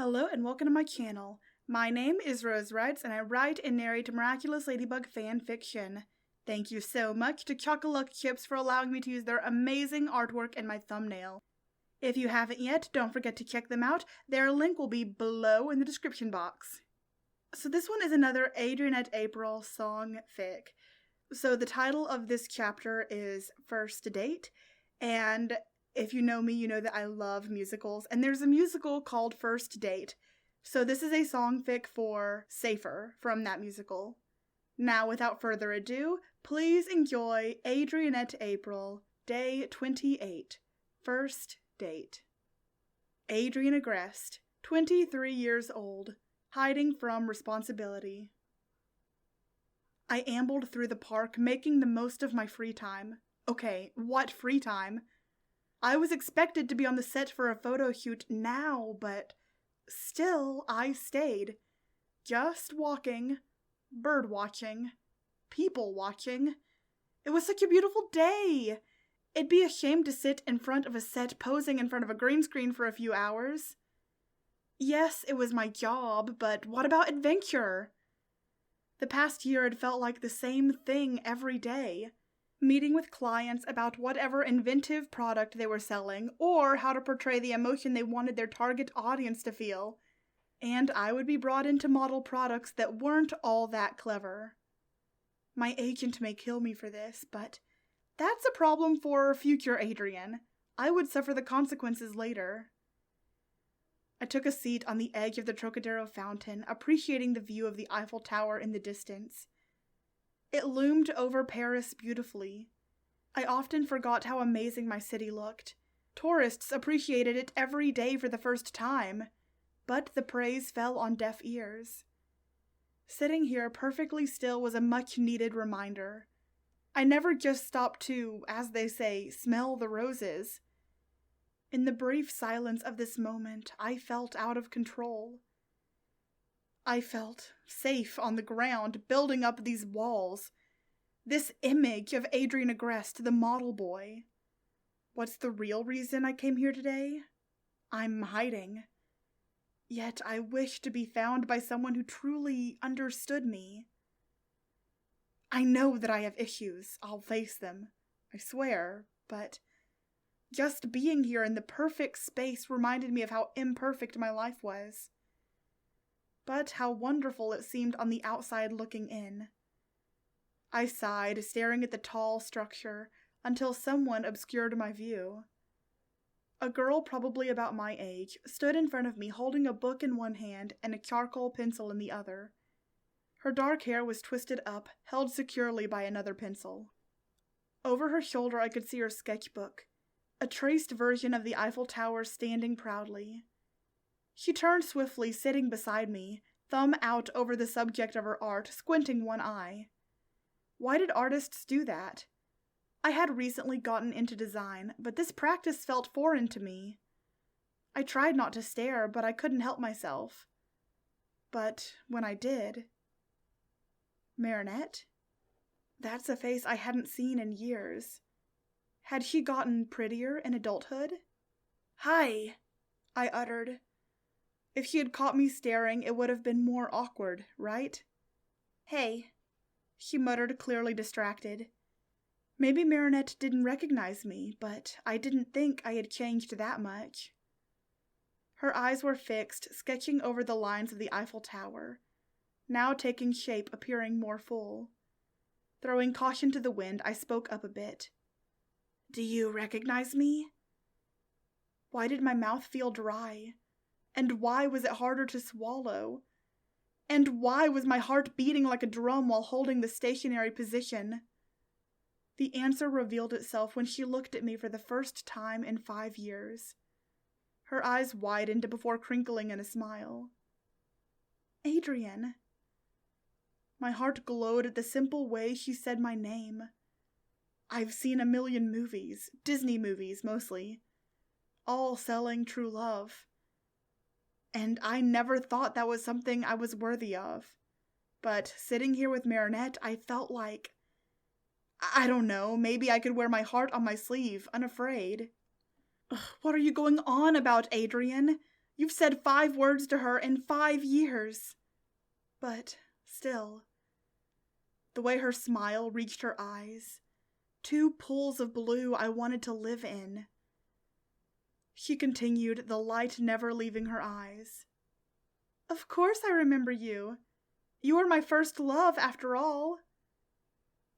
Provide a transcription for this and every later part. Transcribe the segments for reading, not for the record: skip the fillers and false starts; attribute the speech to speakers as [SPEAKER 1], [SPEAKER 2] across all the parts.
[SPEAKER 1] Hello and welcome to my channel. My name is Rose Writes and I write and narrate Miraculous Ladybug fan fiction. Thank you so much to ChocoLuck Chipz for allowing me to use their amazing artwork in my thumbnail. If you haven't yet, don't forget to check them out. Their link will be below in the description box. So this one is another Adrienette April Songfic. So the title of this chapter is First Date, and if you know me, you know that I love musicals, and there's a musical called First Date. So this is a songfic for Safer from that musical. Now, without further ado, please enjoy Adrienette April, Day 28, First Date. Adrien aggressed, 23 years old, hiding from responsibility. I ambled through the park, making the most of my free time. Okay, what free time? I was expected to be on the set for a photo shoot now, but still I stayed. Just walking, bird watching, people watching. It was such a beautiful day. It'd be a shame to sit in front of a set posing in front of a green screen for a few hours. Yes, it was my job, but what about adventure? The past year had felt like the same thing every day. Meeting with clients about whatever inventive product they were selling, or how to portray the emotion they wanted their target audience to feel. And I would be brought in to model products that weren't all that clever. My agent may kill me for this, but that's a problem for future Adrien. I would suffer the consequences later. I took a seat on the edge of the Trocadero fountain, appreciating the view of the Eiffel Tower in the distance. It loomed over Paris beautifully. I often forgot how amazing my city looked. Tourists appreciated it every day for the first time, but the praise fell on deaf ears. Sitting here perfectly still was a much-needed reminder. I never just stopped to, as they say, smell the roses. In the brief silence of this moment, I felt out of control. I felt safe on the ground, building up these walls. This image of Adrien Agreste, the model boy. What's the real reason I came here today? I'm hiding. Yet I wish to be found by someone who truly understood me. I know that I have issues. I'll face them. I swear. But just being here in the perfect space reminded me of how imperfect my life was. But how wonderful it seemed on the outside looking in. I sighed, staring at the tall structure, until someone obscured my view. A girl probably about my age stood in front of me holding a book in one hand and a charcoal pencil in the other. Her dark hair was twisted up, held securely by another pencil. Over her shoulder I could see her sketchbook, a traced version of the Eiffel Tower standing proudly. She turned swiftly, sitting beside me, thumb out over the subject of her art, squinting one eye. Why did artists do that? I had recently gotten into design, but this practice felt foreign to me. I tried not to stare, but I couldn't help myself. But when I did... Marinette? That's a face I hadn't seen in years. Had she gotten prettier in adulthood? "Hi," I uttered. If she had caught me staring, it would have been more awkward, right? "Hey," she muttered, clearly distracted. Maybe Marinette didn't recognize me, but I didn't think I had changed that much. Her eyes were fixed, sketching over the lines of the Eiffel Tower, now taking shape, appearing more full. Throwing caution to the wind, I spoke up a bit. "Do you recognize me?" Why did my mouth feel dry? And why was it harder to swallow? And why was my heart beating like a drum while holding the stationary position? The answer revealed itself when she looked at me for the first time in 5 years. Her eyes widened before crinkling in a smile. "Adrien." My heart glowed at the simple way she said my name. I've seen a million movies, Disney movies mostly, all selling true love. And I never thought that was something I was worthy of. But sitting here with Marinette, I felt like, I don't know, maybe I could wear my heart on my sleeve, unafraid. Ugh, what are you going on about, Adrien? You've said 5 words to her in 5 years. But still, the way her smile reached her eyes, 2 pools of blue I wanted to live in. She continued, the light never leaving her eyes. Of course I remember you. You were my first love, after all.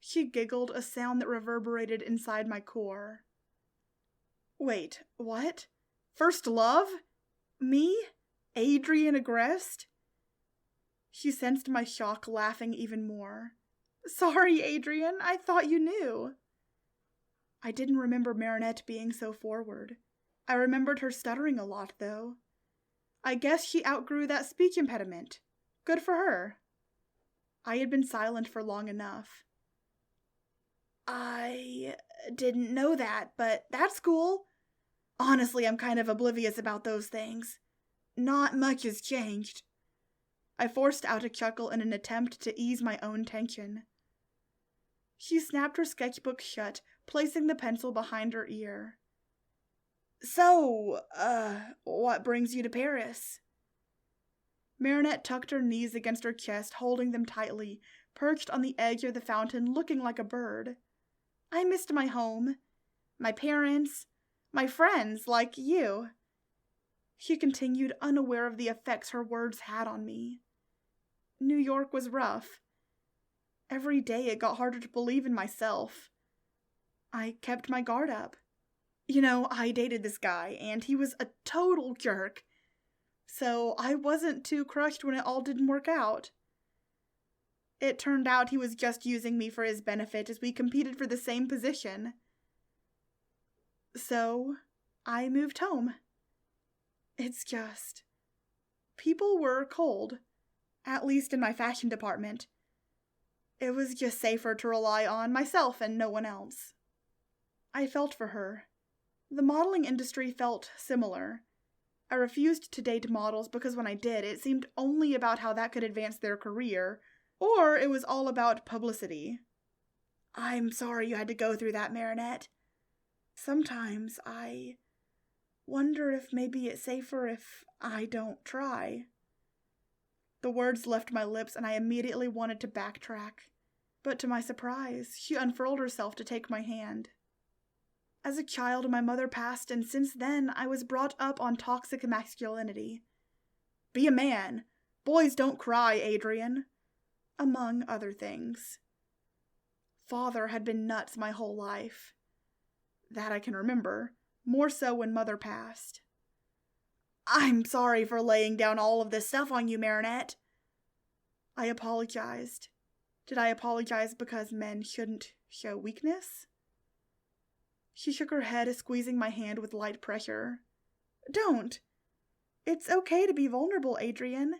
[SPEAKER 1] She giggled, a sound that reverberated inside my core. Wait, what? First love? Me? Adrien Agreste? She sensed my shock, laughing even more. Sorry, Adrien, I thought you knew. I didn't remember Marinette being so forward. I remembered her stuttering a lot, though. I guess she outgrew that speech impediment. Good for her. I had been silent for long enough. I didn't know that, but that's cool. Honestly, I'm kind of oblivious about those things. Not much has changed. I forced out a chuckle in an attempt to ease my own tension. She snapped her sketchbook shut, placing the pencil behind her ear. So, what brings you to Paris? Marinette tucked her knees against her chest, holding them tightly, perched on the edge of the fountain, looking like a bird. I missed my home, my parents, my friends like you. She continued, unaware of the effects her words had on me. New York was rough. Every day it got harder to believe in myself. I kept my guard up. You know, I dated this guy, and he was a total jerk. So I wasn't too crushed when it all didn't work out. It turned out he was just using me for his benefit as we competed for the same position. So I moved home. It's just... people were cold. At least in my fashion department. It was just safer to rely on myself and no one else. I felt for her. The modeling industry felt similar. I refused to date models because when I did, it seemed only about how that could advance their career, or it was all about publicity. I'm sorry you had to go through that, Marinette. Sometimes I wonder if maybe it's safer if I don't try. The words left my lips and I immediately wanted to backtrack. But to my surprise, she unfurled herself to take my hand. As a child, my mother passed, and since then, I was brought up on toxic masculinity. Be a man. Boys don't cry, Adrien. Among other things. Father had been nuts my whole life. That I can remember, more so when Mother passed. I'm sorry for laying down all of this stuff on you, Marinette. I apologized. Did I apologize because men shouldn't show weakness? She shook her head, squeezing my hand with light pressure. Don't. It's okay to be vulnerable, Adrien.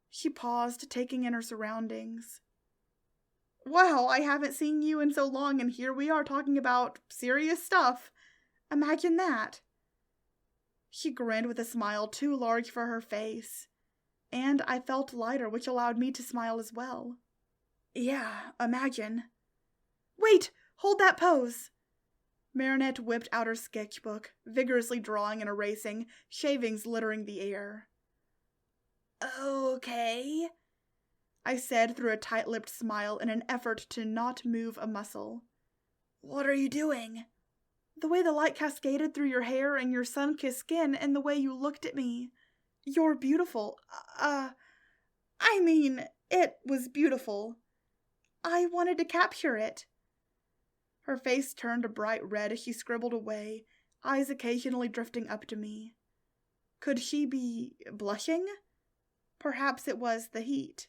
[SPEAKER 1] She paused, taking in her surroundings. Wow, I haven't seen you in so long, and here we are talking about serious stuff. Imagine that. She grinned with a smile too large for her face, and I felt lighter, which allowed me to smile as well. Yeah, imagine. Wait! Hold that pose! Marinette whipped out her sketchbook, vigorously drawing and erasing, shavings littering the air. Okay, I said through a tight-lipped smile in an effort to not move a muscle. What are you doing? The way the light cascaded through your hair and your sun-kissed skin and the way you looked at me. You're beautiful. It was beautiful. I wanted to capture it. Her face turned a bright red as she scribbled away, eyes occasionally drifting up to me. Could she be blushing? Perhaps it was the heat.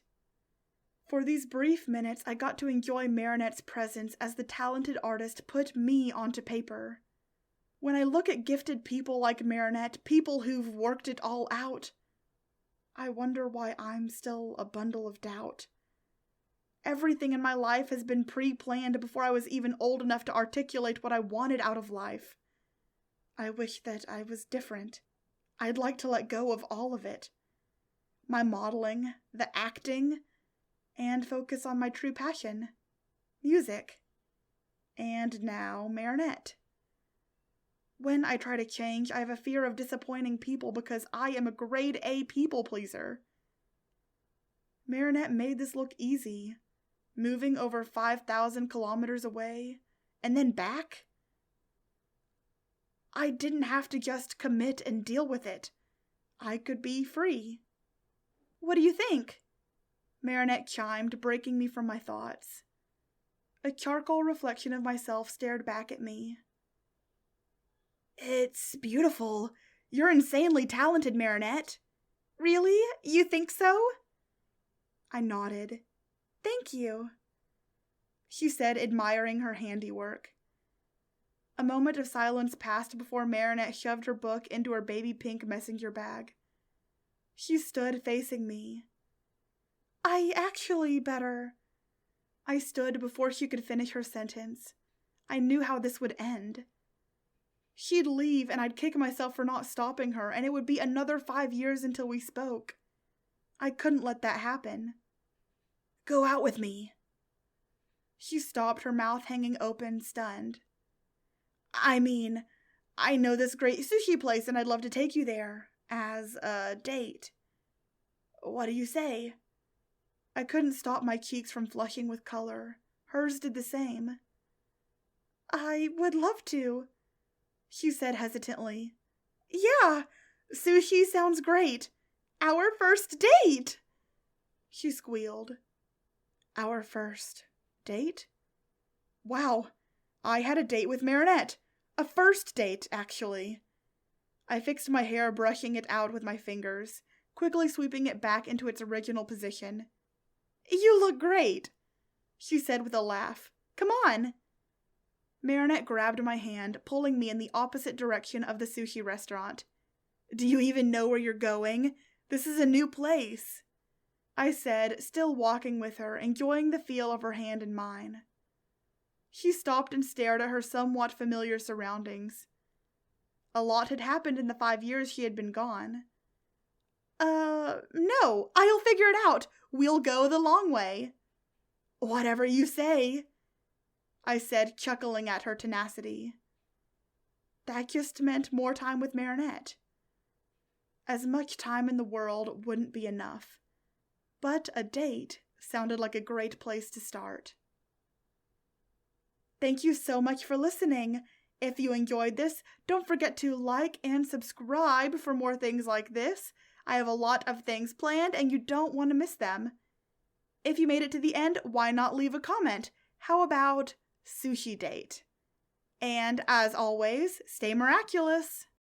[SPEAKER 1] For these brief minutes, I got to enjoy Marinette's presence as the talented artist put me onto paper. When I look at gifted people like Marinette, people who've worked it all out, I wonder why I'm still a bundle of doubt. Everything in my life has been pre-planned before I was even old enough to articulate what I wanted out of life. I wish that I was different. I'd like to let go of all of it. My modeling, the acting, and focus on my true passion, music. And now Marinette. When I try to change, I have a fear of disappointing people because I am a grade A people pleaser. Marinette made this look easy. Moving over 5,000 kilometers away, and then back? I didn't have to just commit and deal with it. I could be free. What do you think? Marinette chimed, breaking me from my thoughts. A charcoal reflection of myself stared back at me. It's beautiful. You're insanely talented, Marinette. Really? You think so? I nodded. Thank you, she said, admiring her handiwork. A moment of silence passed before Marinette shoved her book into her baby pink messenger bag. She stood facing me. I actually better. I stood before she could finish her sentence. I knew how this would end. She'd leave and I'd kick myself for not stopping her, and it would be another 5 years until we spoke. I couldn't let that happen. Go out with me. She stopped, her mouth hanging open, stunned. I mean, I know this great sushi place and I'd love to take you there, as a date. What do you say? I couldn't stop my cheeks from flushing with color. Hers did the same. I would love to, she said hesitantly. Yeah, sushi sounds great. Our first date! She squealed. Our first date? Wow, I had a date with Marinette. A first date, actually. I fixed my hair, brushing it out with my fingers, quickly sweeping it back into its original position. You look great, she said with a laugh. Come on. Marinette grabbed my hand, pulling me in the opposite direction of the sushi restaurant. Do you even know where you're going? This is a new place, I said, still walking with her, enjoying the feel of her hand in mine. She stopped and stared at her somewhat familiar surroundings. A lot had happened in the 5 years she had been gone. No, I'll figure it out. We'll go the long way. Whatever you say, I said, chuckling at her tenacity. That just meant more time with Marinette. As much time in the world wouldn't be enough, but a date sounded like a great place to start. Thank you so much for listening. If you enjoyed this, don't forget to like and subscribe for more things like this. I have a lot of things planned and you don't want to miss them. If you made it to the end, why not leave a comment? How about sushi date? And as always, stay miraculous!